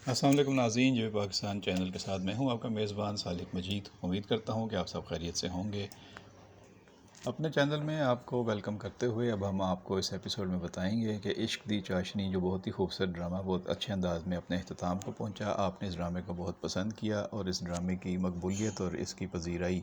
السلام علیکم ناظرین، جو پاکستان چینل کے ساتھ میں ہوں آپ کا میزبان صالح مجید۔ امید کرتا ہوں کہ آپ سب خیریت سے ہوں گے۔ اپنے چینل میں آپ کو ویلکم کرتے ہوئے اب ہم آپ کو اس ایپیسوڈ میں بتائیں گے کہ عشق دی چاشنی جو بہت ہی خوبصورت ڈرامہ بہت اچھے انداز میں اپنے اختتام کو پہنچا۔ آپ نے اس ڈرامے کو بہت پسند کیا اور اس ڈرامے کی مقبولیت اور اس کی پذیرائی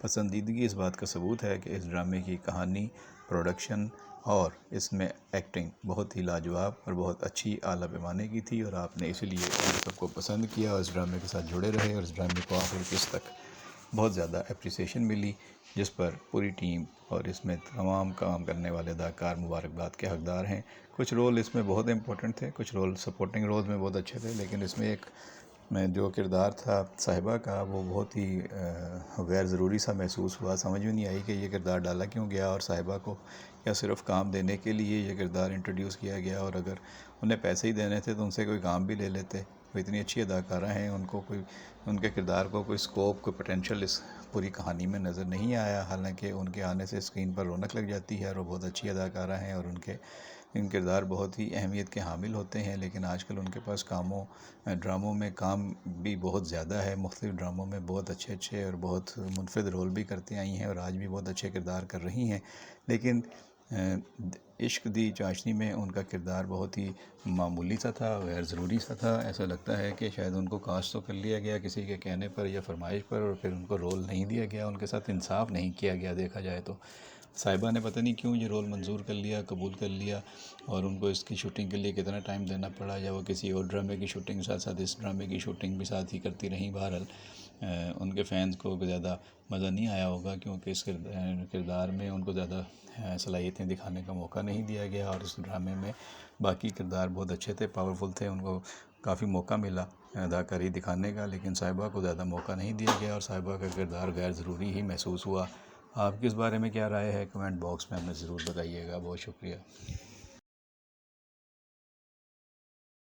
پسندیدگی اس بات کا ثبوت ہے کہ اس ڈرامے کی کہانی، پروڈکشن اور اس میں ایکٹنگ بہت ہی لاجواب اور بہت اچھی اعلیٰ پیمانے کی تھی، اور آپ نے اسی لیے ان سب کو پسند کیا اور اس ڈرامے کے ساتھ جڑے رہے، اور اس ڈرامے کو آخر کس تک بہت زیادہ اپریسیشن ملی، جس پر پوری ٹیم اور اس میں تمام کام کرنے والے اداکار مبارکباد کے حقدار ہیں۔ کچھ رول اس میں بہت امپورٹنٹ تھے، کچھ رول سپورٹنگ رولز میں بہت اچھے تھے، لیکن اس میں ایک جو کردار تھا صاحبہ کا وہ بہت ہی غیر ضروری سا محسوس ہوا۔ سمجھ میں نہیں آئی کہ یہ کردار ڈالا کیوں گیا، اور صاحبہ کو یا صرف کام دینے کے لیے یہ کردار انٹروڈیوس کیا گیا، اور اگر انہیں پیسے ہی دینے تھے تو ان سے کوئی کام بھی لے لیتے۔ وہ اتنی اچھی اداکارہ ہیں، ان کو کوئی ان کے کردار کو کوئی اسکوپ، کوئی پوٹینشیل اس پوری کہانی میں نظر نہیں آیا، حالانکہ ان کے آنے سے اسکرین پر رونق لگ جاتی ہے، اور وہ بہت اچھی اداکارہ ہیں اور ان کردار بہت ہی اہمیت کے حامل ہوتے ہیں، لیکن آج کل ان کے پاس ڈراموں میں کام بھی بہت زیادہ ہے۔ مختلف ڈراموں میں بہت اچھے اور بہت منفرد رول بھی کرتے آئی ہیں، اور آج بھی بہت اچھے کردار کر رہی ہیں، لیکن عشق دی چاشنی میں ان کا کردار بہت ہی معمولی سا تھا، غیر ضروری سا تھا۔ ایسا لگتا ہے کہ شاید ان کو کاسٹ تو کر لیا گیا کسی کے کہنے پر یا فرمائش پر، اور پھر ان کو رول نہیں دیا گیا، ان کے ساتھ انصاف نہیں کیا گیا دیکھا جائے تو۔ صاحبہ نے پتہ نہیں کیوں یہ رول منظور کر لیا، قبول کر لیا، اور ان کو اس کی شوٹنگ کے لیے کتنا ٹائم دینا پڑا، یا وہ کسی اور ڈرامے کی شوٹنگ ساتھ ساتھ اس ڈرامے کی شوٹنگ بھی ساتھ ہی کرتی رہیں۔ بہرحال ان کے فینس کو زیادہ مزہ نہیں آیا ہوگا، کیونکہ اس کردار میں ان کو زیادہ صلاحیتیں دکھانے کا موقع نہیں دیا گیا، اور اس ڈرامے میں باقی کردار بہت اچھے تھے، پاورفل تھے، ان کو کافی موقع ملا اداکاری دکھانے کا، لیکن صاحبہ کو زیادہ موقع نہیں دیا گیا، اور صاحبہ کا کردار غیر ضروری ہی محسوس ہوا۔ آپ کی اس بارے میں کیا رائے ہے؟ کمنٹ باکس میں ہمیں ضرور بتائیے گا۔ بہت شکریہ۔